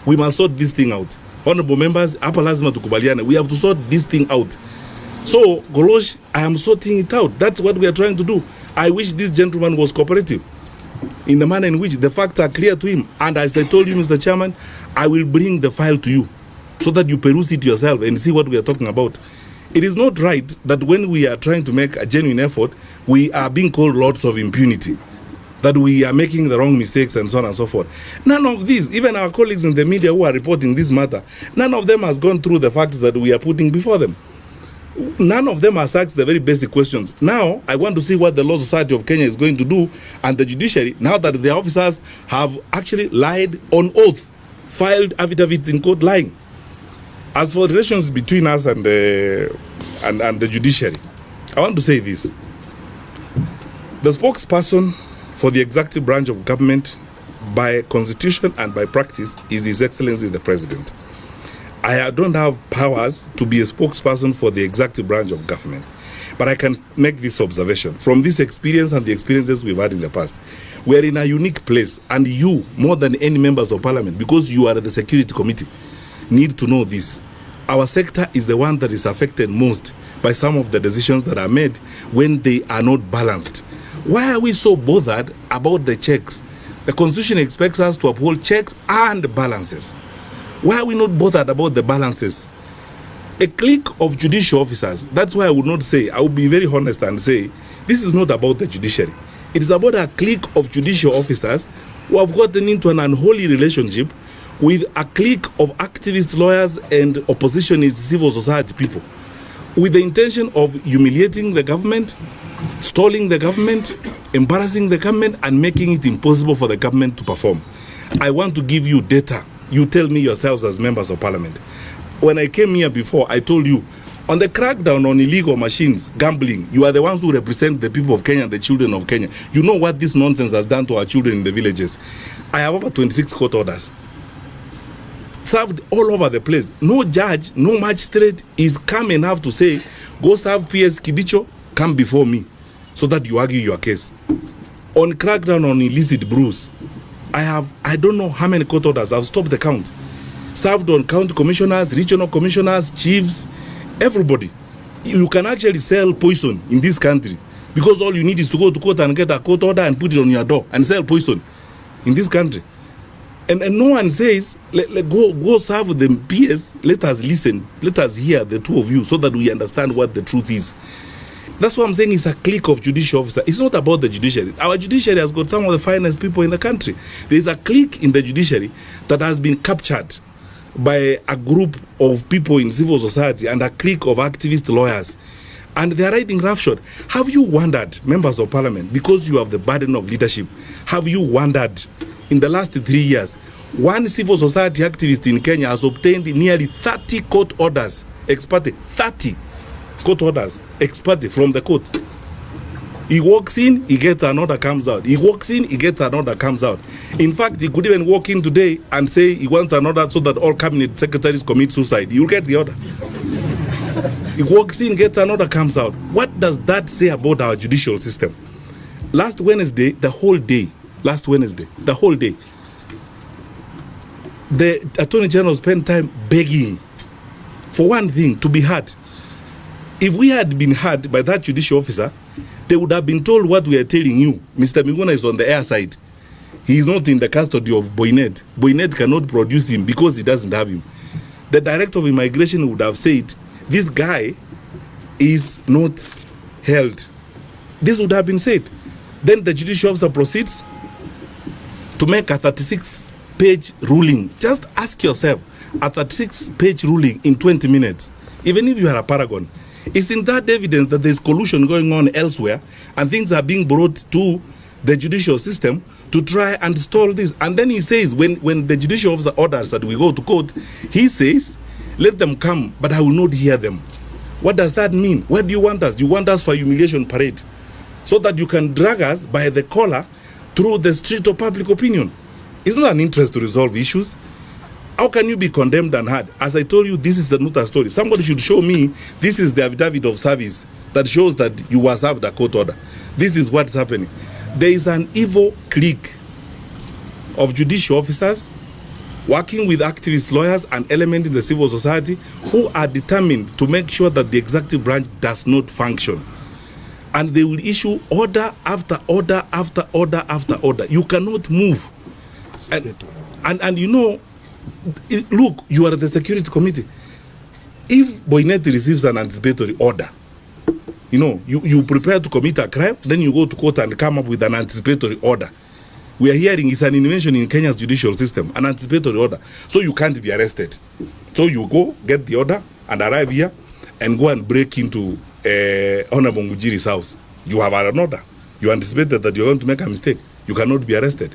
We must sort this thing out. Honorable members, hapa lazima tukubaliane. We have to sort this thing out. So, Golosh, I am sorting it out. That's what we are trying to do. I wish this gentleman was cooperative in the manner in which the facts are clear to him. And as I told you, Mr. Chairman, I will bring the file to you so that you peruse it yourself and see what we are talking about. It is not right that when we are trying to make a genuine effort, we are being called lords of impunity, that we are making the wrong mistakes and so on and so forth. None of these, even our colleagues in the media who are reporting this matter, none of them has gone through the facts that we are putting before them. None of them has asked the very basic questions. Now, I want to see what the Law Society of Kenya is going to do, and the judiciary, now that the officers have actually lied on oath, filed affidavits in court lying. As for the relations between us and the judiciary, I want to say this. The spokesperson for the executive branch of government, by constitution and by practice, is His Excellency the President. I don't have powers to be a spokesperson for the executive branch of government, but I can make this observation. From this experience and the experiences we've had in the past, we are in a unique place, and you, more than any members of parliament, because you are the security committee, need to know this. Our sector is the one that is affected most by some of the decisions that are made when they are not balanced. Why are we so bothered about the checks? The Constitution expects us to uphold checks and balances. Why are we not bothered about the balances? A clique of judicial officers, that's why I would not say, I would be very honest and say, this is not about the judiciary. It is about a clique of judicial officers who have gotten into an unholy relationship with a clique of activist lawyers and oppositionist civil society people, with the intention of humiliating the government, stalling the government, embarrassing the government, and making it impossible for the government to perform. I want to give you data. You tell me yourselves as members of parliament. When I came here before, I told you, on the crackdown on illegal machines, gambling, you are the ones who represent the people of Kenya, the children of Kenya. You know what this nonsense has done to our children in the villages. I have over 26 court orders, served all over the place. No judge, no magistrate is calm enough to say, go serve PS Kibicho, come before me, so that you argue your case. On crackdown on illicit brews, I don't know how many court orders. I've stopped the count. Served on county commissioners, regional commissioners, chiefs, everybody. You can actually sell poison in this country, because all you need is to go to court and get a court order and put it on your door and sell poison in this country. And no one says, go serve the PS. Let us listen. Let us hear the two of you so that we understand what the truth is. That's what I'm saying. It's a clique of judicial officers. It's not about the judiciary. Our judiciary has got some of the finest people in the country. There's a clique in the judiciary that has been captured by a group of people in civil society and a clique of activist lawyers. And they are riding roughshod. Have you wondered, members of parliament, because you have the burden of leadership, have you wondered, in the last 3 years, one civil society activist in Kenya has obtained nearly 30 court orders, ex parte, 30 court orders, ex parte, from the court. He walks in, he gets an order, comes out. He walks in, he gets an order, comes out. In fact, he could even walk in today and say he wants an order so that all cabinet secretaries commit suicide. You'll get the order. He walks in, gets an order, comes out. What does that say about our judicial system? Last Wednesday, the whole day, the Attorney General spent time begging for one thing, to be heard. If we had been heard by that judicial officer, they would have been told what we are telling you. Mr. Miguna is on the air side. He is not in the custody of Boynet. Boynet cannot produce him because he doesn't have him. The director of immigration would have said, this guy is not held. This would have been said. Then the judicial officer proceeds to make a 36-page ruling. Just ask yourself, a 36-page ruling in 20 minutes, even if you are a paragon, isn't that evidence that there's collusion going on elsewhere and things are being brought to the judicial system to try and stall this? And then he says, when the judicial officer orders that we go to court, he says, let them come, but I will not hear them. What does that mean? What do you want us? You want us for humiliation parade so that you can drag us by the collar through the street of public opinion. It's not an interest to resolve issues. How can you be condemned and heard? As I told you, this is not a story. Somebody should show me, this is the affidavit of service that shows that you were served a court order. This is what's happening. There is an evil clique of judicial officers working with activist lawyers and elements in the civil society who are determined to make sure that the executive branch does not function. And they will issue order after order after order after order. You cannot move. And you know, look, you are the security committee. If Boineti receives an anticipatory order, you know, you prepare to commit a crime, then you go to court and come up with an anticipatory order. We are hearing it's an invention in Kenya's judicial system, an anticipatory order. So you can't be arrested. So you go, get the order, and arrive here, and go and break into Honorable Ngujiri's house. You have an order. You anticipated that you're going to make a mistake. You cannot be arrested.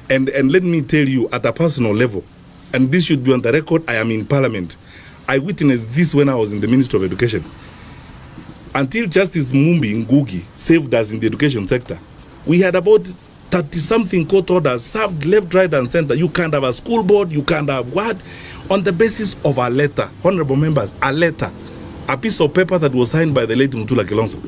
And let me tell you, at a personal level, and this should be on the record, I am in Parliament. I witnessed this when I was in the Ministry of Education. Until Justice Mumbi Ngugi saved us in the education sector, we had about 30-something court orders served left, right, and center. You can't have a school board, you can't have what? On the basis of a letter, honorable members, a letter, a piece of paper that was signed by the late Mutula Kilonzo,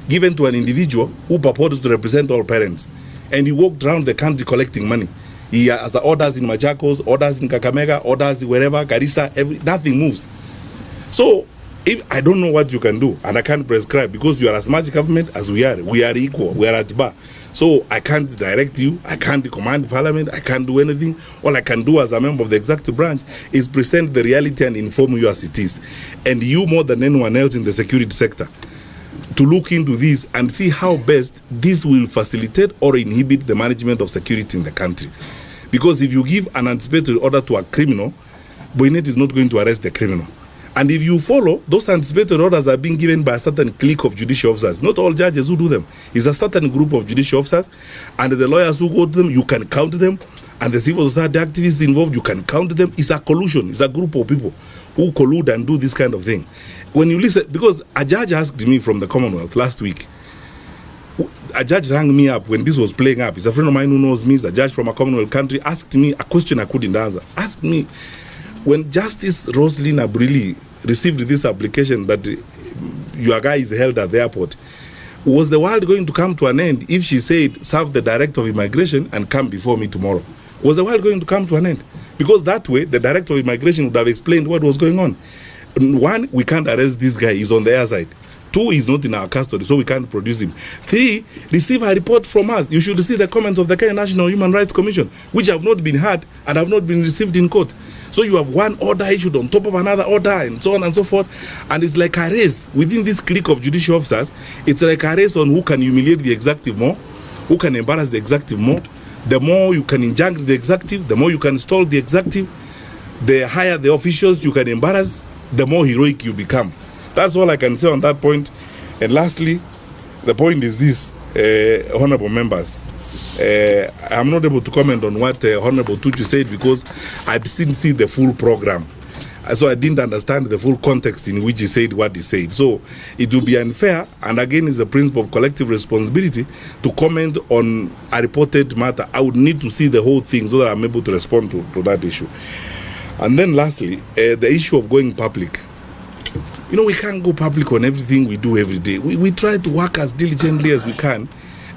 given to an individual who purported to represent all parents. And he walked around the country collecting money. He has orders in Machakos, orders in Kakamega, orders wherever, Garissa, nothing moves. So, I don't know what you can do, and I can't prescribe, because you are as much government as we are. We are equal, we are at bar. So I can't direct you, I can't command Parliament, I can't do anything. All I can do as a member of the executive branch is present the reality and inform you as it is. And you, more than anyone else in the security sector, to look into this and see how best this will facilitate or inhibit the management of security in the country. Because if you give an anticipatory order to a criminal, Boynet is not going to arrest the criminal. And if you follow, those anticipatory orders are being given by a certain clique of judicial officers. Not all judges who do them. It's a certain group of judicial officers. And the lawyers who go to them, you can count them. And the civil society activists involved, you can count them. It's a collusion. It's a group of people who collude and do this kind of thing. When you listen, because a judge asked me from the Commonwealth last week, a judge rang me up when this was playing up. He's a friend of mine who knows me. He's a judge from a Commonwealth country. Asked me a question I couldn't answer. Asked me, when Justice Roslyn Abrili received this application that your guy is held at the airport, was the world going to come to an end if she said, serve the director of immigration and come before me tomorrow? Was the world going to come to an end? Because that way, the director of immigration would have explained what was going on. One, we can't arrest this guy, he's on the air side. Two, he's not in our custody, so we can't produce him. Three, receive a report from us. You should see the comments of the Kenya National Human Rights Commission, which have not been heard and have not been received in court. So you have one order issued on top of another order and so on and so forth. And it's like a race within this clique of judicial officers. It's like a race on who can humiliate the executive more, who can embarrass the executive more. The more you can injunct the executive, the more you can stall the executive, the higher the officials you can embarrass, the more heroic you become. That's all I can say on that point. And lastly, the point is this, honorable members. I'm not able to comment on what Honorable Tuchu said because I didn't see the full program. So I didn't understand the full context in which he said what he said. So it would be unfair, and again, it's the principle of collective responsibility to comment on a reported matter. I would need to see the whole thing so that I'm able to respond to that issue. And then lastly, the issue of going public. You know, we can't go public on everything we do every day. We try to work as diligently as we can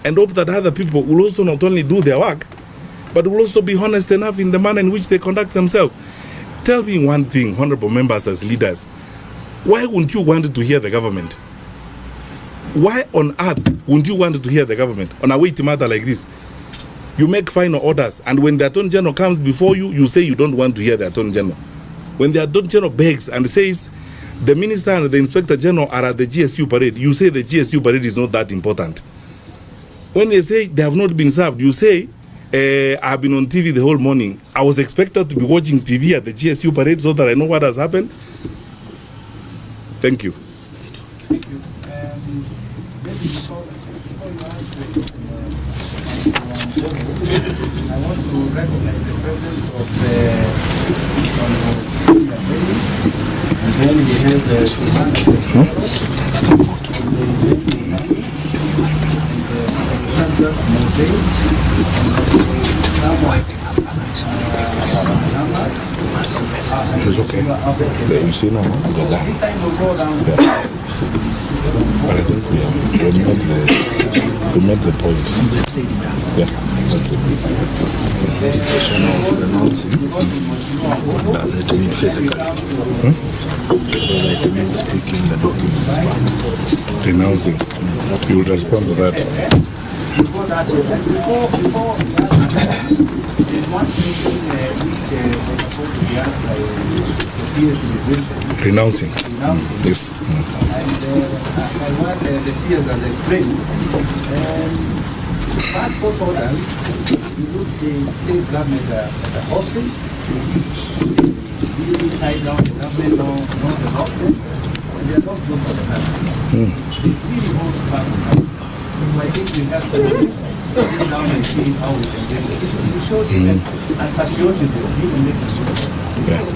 and hope that other people will also not only do their work, but will also be honest enough in the manner in which they conduct themselves. Tell me one thing, honorable members as leaders, why wouldn't you want to hear the government? Why on earth wouldn't you want to hear the government on a weighty matter like this? You make final orders, and when the Attorney General comes before you, you say you don't want to hear the Attorney General. When the Attorney General begs and says the Minister and the Inspector General are at the GSU parade, you say the GSU parade is not that important. When they say they have not been served, you say, I've been on TV the whole morning. I was expected to be watching TV at the GSU parade so that I know what has happened. Thank you. Thank you. Before you answer, I want to recognize the presence of and then we have It's okay. You see now, they're done. But I think we made the point. Yeah. This question of renouncing, does it mean physically? Does it mean speaking the documents back? Renouncing. You will respond to that. Renouncing. Yes. And what the CS has explained, that proposals looks the state government as a hostage, really tie down the government, not the government, and they are not good for the country. They really want to back the country. So I think we have to sit down and see how we can get it. We show them and patriotism, even make it good. Yeah.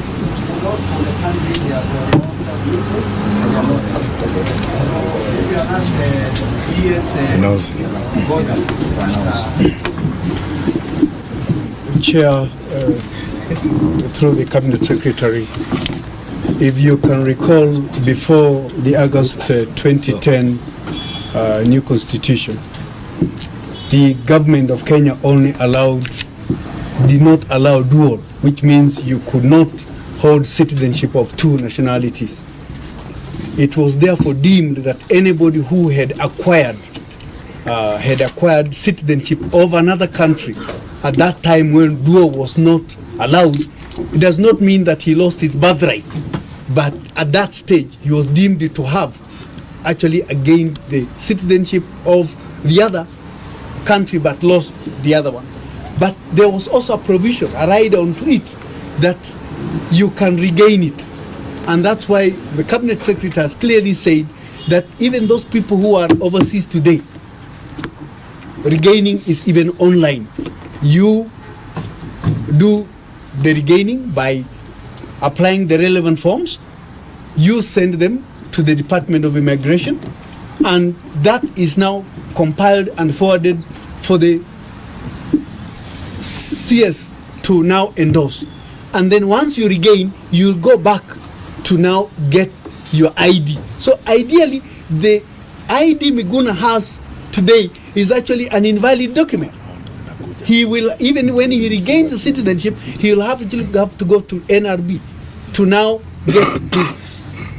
Not for the country, they are for the Chair, through the Cabinet Secretary, if you can recall, before the August 2010 new constitution, the government of Kenya did not allow dual, which means you could not hold citizenship of two nationalities. It was therefore deemed that anybody who had acquired citizenship of another country at that time when dual was not allowed, it does not mean that he lost his birthright, but at that stage he was deemed to have actually gained the citizenship of the other country but lost the other one. But there was also a provision, a rider onto it, that you can regain it. And that's why the Cabinet Secretary has clearly said that even those people who are overseas today, regaining is even online. You do the regaining by applying the relevant forms, you send them to the Department of Immigration, and that is now compiled and forwarded for the CS to now endorse. And then once you regain, you'll go back to now get your ID. So ideally, the ID Miguna has today is actually an invalid document. He will, even when he regains the citizenship, he will have to go to NRB to now get his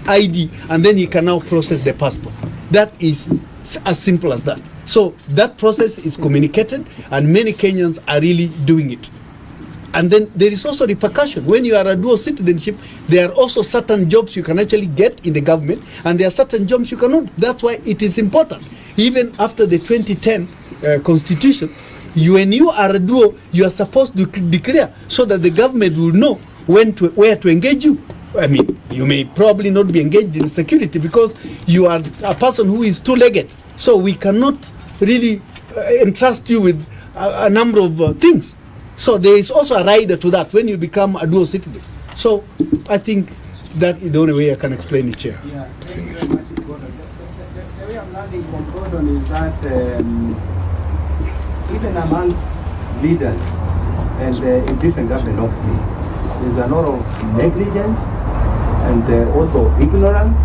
ID, and then he can now process the passport. That is as simple as that. So that process is communicated, and many Kenyans are really doing it. And then there is also repercussion. When you are a dual citizenship, there are also certain jobs you can actually get in the government, and there are certain jobs you cannot. That's why it is important. Even after the 2010 constitution, when you are a dual, you are supposed to declare so that the government will know where to engage you. I mean, you may probably not be engaged in security because you are a person who is two-legged. So we cannot really entrust you with a number of things. So there is also a rider to that when you become a dual citizen. So I think that is the only way I can explain it, Chair. Yeah, thank you very much, Gordon. The way I'm landing from Gordon is that even amongst leaders and in different government offices, there's a lot of negligence and also ignorance,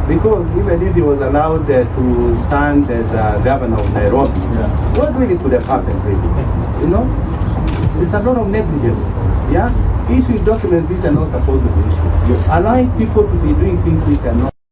because even if he was allowed to stand as a governor of Nairobi, what really could have happened, really? You know, there's a lot of negligence. Yeah, issuing documents which are not supposed to be issued, allowing people to be doing things which are not.